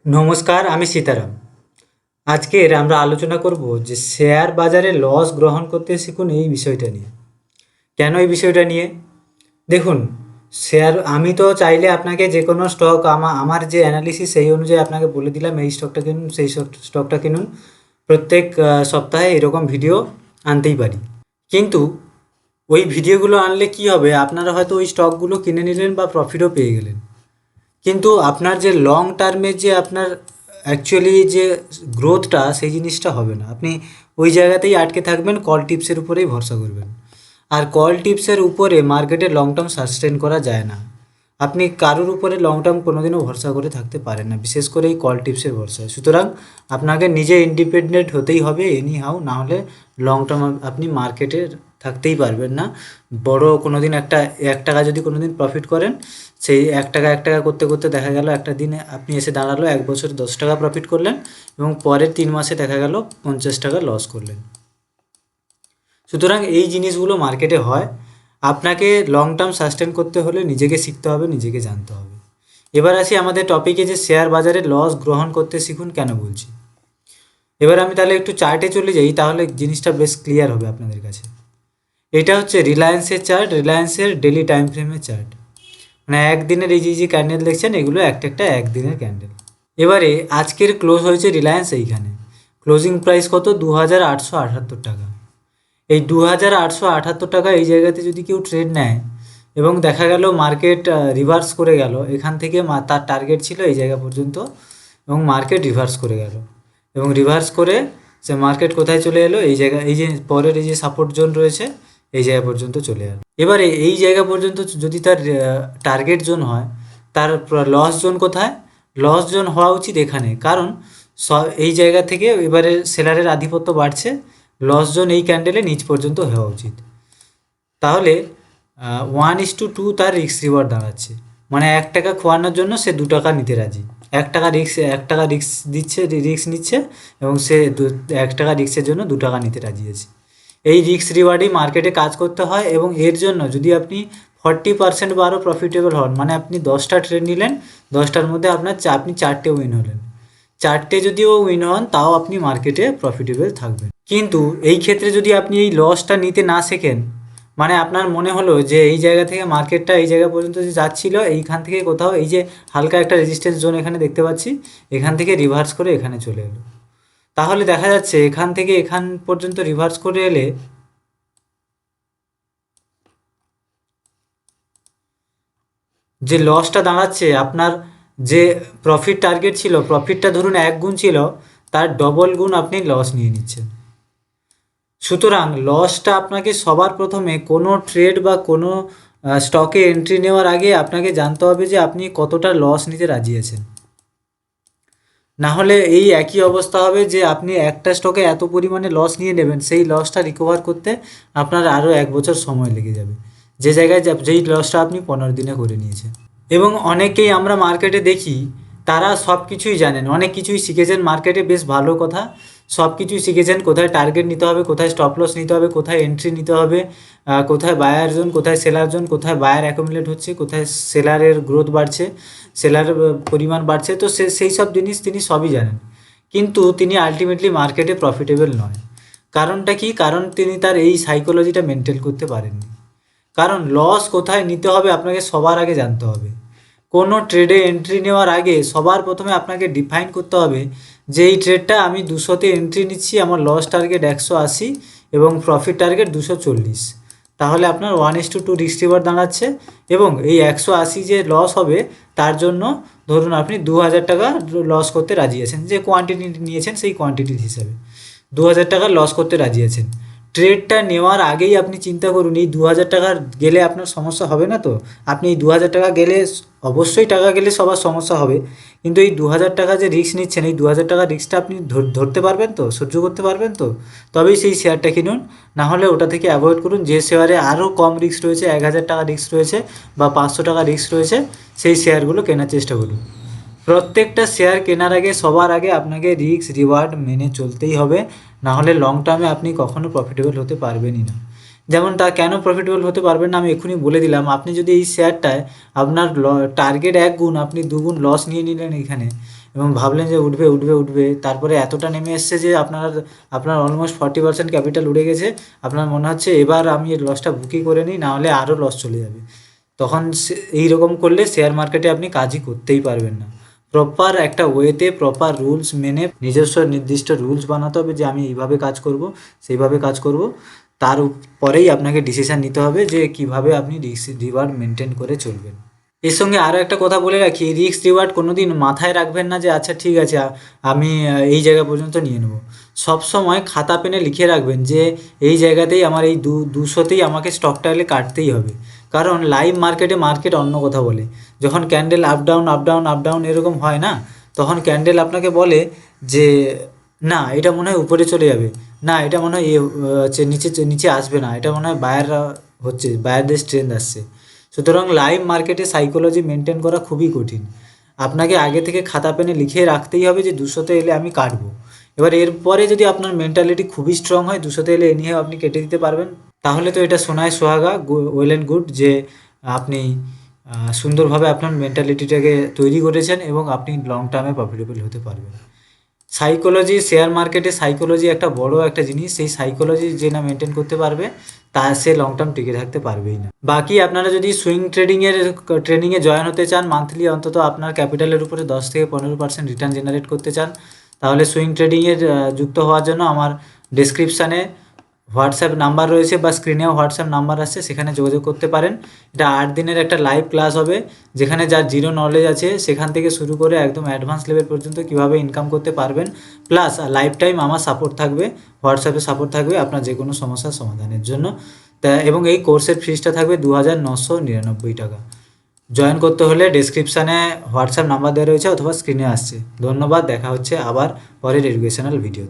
নমস্কার, আমি সীতারাম। আজকের আমরা আলোচনা করব যে শেয়ার বাজারে লস গ্রহণ করতে শিখুন এই বিষয়টা নিয়ে। কেন এই বিষয়টা নিয়ে? দেখুন, আমি তো চাইলে আপনাকে যে কোনো স্টক আমার যে অ্যানালিসিস সেই অনুযায়ী আপনাকে বলে দিলাম এই স্টকটা কিনুন, সেই স্টকটা কিনুন। প্রত্যেক সপ্তাহে এরকম ভিডিও আনতেই পারি। কিন্তু ওই ভিডিওগুলো আনলে কি হবে, আপনারা হয়তো ওই স্টকগুলো কিনে নিলেন বা প্রফিটও পেয়ে গেলেন। কিন্তু আপনার যে লং টার্মে যে আপনার অ্যাকচুয়ালি যে গ্রোথটা সেই জিনিসটা হবে না। আপনি ওই জায়গাতেই আটকে থাকবেন, কল টিপসের উপরেই ভরসা করবেন। আর কল টিপসের উপরে মার্কেটে লং টার্ম সাস্টেন করা যায় না। আপনি কারোর উপরে লং টার্ম কোনোদিনও ভরসা করে থাকতে পারেন না, বিশেষ করে এই কল টিপসের ভরসায়। সুতরাং আপনাকে নিজে ইন্ডিপেন্ডেন্ট হতেই হবে এনি হাউ, না হলে লং টার্ম আপনি মার্কেটে থাকতেই পারবেন না। বড় কোনো দিন এক টাকা যদি কোনো দিন প্রফিট করেন, সেই এক টাকা করতে করতে দেখা গেল একটা দিনে আপনি এসে দাঁড়ালো 1 বছরে 10 টাকা প্রফিট করলেন এবং পরের 3 মাসে দেখা গেল 50 টাকা লস করলেন। সুতরাং এই জিনিসগুলো মার্কেটে হয়। আপনাকে লং টার্ম সাস্টেন করতে হলে নিজেকে শিখতে হবে, নিজেকে জানতে হবে। এবার আসি আমাদের টপিকে, যে শেয়ার বাজারে লস গ্রহণ করতে শিখুন কেন বলছি। এবার আমি তাহলে একটু চার্টে চলে যাই, তাহলে জিনিসটা বেশ ক্লিয়ার হবে আপনাদের কাছে। এটা হচ্ছে রিলায়েন্সের চার্ট, রিলায়েন্সের ডেলি টাইম ফ্রেমের চার্ট। মানে একদিনের এই যে ক্যান্ডেল দেখছেন, এগুলো একটা একদিনের ক্যান্ডেল। এবারে আজকের ক্লোজ হয়েছে রিলায়েন্স এইখানে। ক্লোজিং প্রাইস কত? 2878 টাকা। এই 2878 টাকা এই জায়গাতে যদি কেউ ট্রেড নেয় এবং দেখা গেল মার্কেট রিভার্স করে গেল এখান থেকে, তার টার্গেট ছিল এই জায়গা পর্যন্ত এবং মার্কেট রিভার্স করে গেল এবং রিভার্স করে সে মার্কেট কোথায় চলে এলো, এই জায়গা, এই যে পরের এই যে সাপোর্ট জোন রয়েছে এই জায়গা পর্যন্ত চলে এলো। এবারে এই জায়গা পর্যন্ত যদি তার টার্গেট জোন হয়, তার লস জোন কোথায়? লস জোন হওয়া উচিত এখানে, কারণ এই জায়গা থেকে এবারে সেলারের আধিপত্য বাড়ছে। লস জোন এই ক্যান্ডেলে নিচ পর্যন্ত হওয়া উচিত। তাহলে 1:2 তার রিস্ক রিওয়ার্ড দাঁড়াচ্ছে। মানে 1 টাকা খোয়ানোর জন্য সে 2 টাকা নিতে রাজি। 1 টাকা রিস্ক দিচ্ছে, রিস্ক নিচ্ছে এবং সে 1 টাকা রিস্কের জন্য 2 টাকা নিতে রাজি আছে। এই রিস্ক রিওয়ার্ডেই মার্কেটে কাজ করতে হয় এবং এর জন্য যদি আপনি 40% বা আরও প্রফিটেবল হন, মানে আপনি 10টা ট্রেড নিলেন, 10টার মধ্যে আপনি 4টে উইন হলেন। 4টে যদিও উইন হন তাও আপনি মার্কেটে প্রফিটেবল থাকবেন। কিন্তু এই ক্ষেত্রে যদি আপনি এই লসটা নিতে না শেখেন, মানে আপনার মনে হলো যে এই জায়গা থেকে মার্কেটটা এই জায়গা পর্যন্ত যে যাচ্ছিল, এইখান থেকে কোথাও এই যে হালকা একটা রেজিস্ট্যান্স জোন এখানে দেখতে পাচ্ছি, এখান থেকে রিভার্স করে এখানে চলে এলো। তাহলে দেখা যাচ্ছে এখান থেকে এখান পর্যন্ত রিভার্স করে এলে যে লসটা দাঁড়াচ্ছে, আপনার যে প্রফিট টার্গেট ছিল, প্রফিটটা ধরুন 1 গুণ ছিল, তার ডবল গুণ আপনি লস নিয়ে নিচ্ছেন। সুতরাং লসটা আপনাকে সবার প্রথমে কোনো ট্রেড বা কোনো স্টকে এন্ট্রি নেওয়ার আগে আপনাকে জানতে হবে যে আপনি কতটা লস নিতে রাজি আছেন। না হলে এই একই অবস্থা হবে যে আপনি একটা স্টকে এত পরিমাণে লস নিয়ে নেবেন, সেই লসটা রিকভার করতে আপনার আরও 1 বছর সময় লেগে যাবে, যে জায়গায় যেই লসটা আপনি 15 দিনে করে নিয়েছেন। এবং অনেকেই আমরা মার্কেটে দেখি, তারা সব কিছুই জানেন, অনেক কিছুই শিখেছেন মার্কেটে, বেশ ভালো কথা। সব কিছুই শিখেছেন, কোথায় টার্গেট নিতে হবে, কোথায় স্টপ লস নিতে হবে, কোথায় এন্ট্রি নিতে হবে, কোথায় বায়ার জোন, কোথায় সেলার জোন, কোথায় বায়ার অ্যাকুমুলেট হচ্ছে, কোথায় সেলারের গ্রোথ বাড়ছে, সেলারের পরিমাণ বাড়ছে। তো সেই সব জিনিস তিনি সবই জানেন, কিন্তু তিনি আলটিমেটলি মার্কেটে প্রফিটেবল নয়। কারণটা কি? কারণ তিনি তার এই সাইকোলজিটা মেনটেন করতে পারেননি। কারণ লস কোথায় নিতে হবে আপনাকে সবার আগে জানতে হবে। কোনো ট্রেডে এন্ট্রি নেওয়ার আগে সবার প্রথমে আপনাকে ডিফাইন করতে হবে যে এই ট্রেডটা আমি 200তে এন্ট্রি নিচ্ছি, আমার লস টার্গেট 180 এবং প্রফিট টার্গেট 240। তাহলে আপনার 1:2 রিস্ক রিওয়ার্ড দাঁড়াচ্ছে এবং এই 180 যে লস হবে তার জন্য ধরুন আপনি 2000 টাকা লস করতে রাজি আছেন, যে কোয়ান্টিটি নিয়েছেন সেই কোয়ান্টিটির হিসাবে 2000 টাকা লস করতে রাজি আছেন। ট্রেডটা নেওয়ার আগেই আপনি চিন্তা করুন এই 2000 টাকা গেলে আপনার সমস্যা হবে না তো? আপনি এই 2000 টাকা গেলে, অবশ্যই টাকা গেলে সবার সমস্যা হবে, কিন্তু এই 2000 টাকা যে রিস্ক নিচ্ছেন, এই 2000 টাকার রিস্কটা আপনি ধরতে পারবেন তো? সহ্য করতে পারবেন তো? তবেই সেই শেয়ারটা কিনুন, না হলে ওটা থেকে অ্যাভয়েড করুন। যে শেয়ারে আরও কম রিস্ক রয়েছে, 1000 টাকা রিস্ক রয়েছে বা 500 টাকা রিস্ক রয়েছে, সেই শেয়ারগুলো কেনার চেষ্টা করুন। প্রত্যেকটা শেয়ার কেনার আগে সবার আগে আপনাকে রিস্ক রিওয়ার্ড মেনে চলতেই হবে, না হলে লং টার্মে আপনি কখনো প্রফিটেবল হতে পারবেনই না। যেমন তা কেন প্রফিটেবল হতে পারবেন না আমি এক্ষুনি বলে দিলাম। আপনি যদি এই শেয়ারটায় আপনার টার্গেট 1 গুণ, আপনি 2 গুণ লস নিয়ে নিলেন এখানে, এবং ভাবলেন যে উঠবে উঠবে উঠবে, তারপরে এতটা নেমে এসছে যে আপনার অলমোস্ট 40% ক্যাপিটাল উড়ে গেছে, আপনার মনে হচ্ছে এবার আমি এই লসটা বুকই করে নিই, নাহলে আরও লস চলে যাবে। তখন এইরকম করলে শেয়ার মার্কেটে আপনি কাজই করতেই পারবেন না। প্রপার একটা ওয়েতে প্রপার রুলস মেনে নিজস্ব নির্দিষ্ট রুলস বানাতে হবে যে আমি এইভাবে কাজ করব, সেইভাবে কাজ করব। তার পরেই আপনাকে ডিসিশান নিতে হবে যে কিভাবে আপনি রিস্ক রিওয়ার্ড মেনটেন করে চলবেন। এর সঙ্গে আরও একটা কথা বলে রাখি, রিস্ক রিওয়ার্ড কোনো দিন মাথায় রাখবেন না যে আচ্ছা ঠিক আছে আমি এই জায়গা পর্যন্ত নিয়ে নেব। সবসময় খাতা পেনে লিখে রাখবেন যে এই জায়গাতেই আমার এই 200তেই আমাকে স্টকটা এলে কাটতেই হবে। কারণ লাইভ মার্কেটে মার্কেট অন্য কথা বলে। যখন candle up down up down up down এরকম হয় না, তখন ক্যান্ডেল আপনাকে বলে যে না এটা মনে হয় উপরে চলে যাবে, না এটা মনে হয় নিচে নিচে আসবে না, এটা মনে হয় বায়াররা হচ্ছে, বায়ারদের স্ট্রেন্থ আসছে। সুতরাং লাইভ মার্কেটে সাইকোলজি মেনটেন করা খুবই কঠিন। আপনাকে আগে থেকে খাতা পেনে লিখে রাখতেই হবে যে 200তে এলে আমি কাটবো। এবার এরপরে যদি আপনার মেন্টালিটি খুবই স্ট্রং হয়, 200তে এলে এনিহাও আপনি কেটে দিতে পারবেন, তাহলে তো এটা সোনায় সোহাগা, ওয়েল অ্যান্ড গুড যে আপনি সুন্দরভাবে আপনার মেন্টালিটিটাকে তৈরি করেছেন এবং আপনি লং টার্মে প্রফিটেবল হতে পারবেন। সাইকোলজি, শেয়ার মার্কেটে সাইকোলজি একটা বড় একটা জিনিস, সেই সাইকোলজি যে না মেনটেন করতে পারবে তা সে লং টার্ম টিকে থাকতে পারবেই না। বাকি আপনারা যদি সুইং ট্রেডিংয়ে জয়েন হতে চান, মান্থলি অন্তত আপনার ক্যাপিটালের উপরে 10 থেকে 15% রিটার্ন জেনারেট করতে চান, তাহলে সুইং ট্রেডিংয়ের যুক্ত হওয়ার জন্য আমার ডেসক্রিপশানে হোয়াটসঅ্যাপ নাম্বার রয়েছে বা স্ক্রিনেও হোয়াটসঅ্যাপ নাম্বার আসছে, সেখানে যোগাযোগ করতে পারেন। এটা 8 দিনের একটা লাইভ ক্লাস হবে, যেখানে যার জিরো নলেজ আছে সেখান থেকে শুরু করে একদম অ্যাডভান্স লেভেল পর্যন্ত কীভাবে ইনকাম করতে পারবেন, প্লাস লাইফ টাইম আমার সাপোর্ট থাকবে, হোয়াটসঅ্যাপে সাপোর্ট থাকবে আপনার যে কোনো সমস্যার সমাধানের জন্য। এবং এই কোর্সের ফিসটা থাকবে 2999 টাকা। জয়েন করতে হলে ডেসক্রিপশানে হোয়াটসঅ্যাপ নাম্বার দেওয়া রয়েছে অথবা স্ক্রিনে আসছে। ধন্যবাদ, দেখা হচ্ছে আবার পরের এডুকেশনাল ভিডিওতে।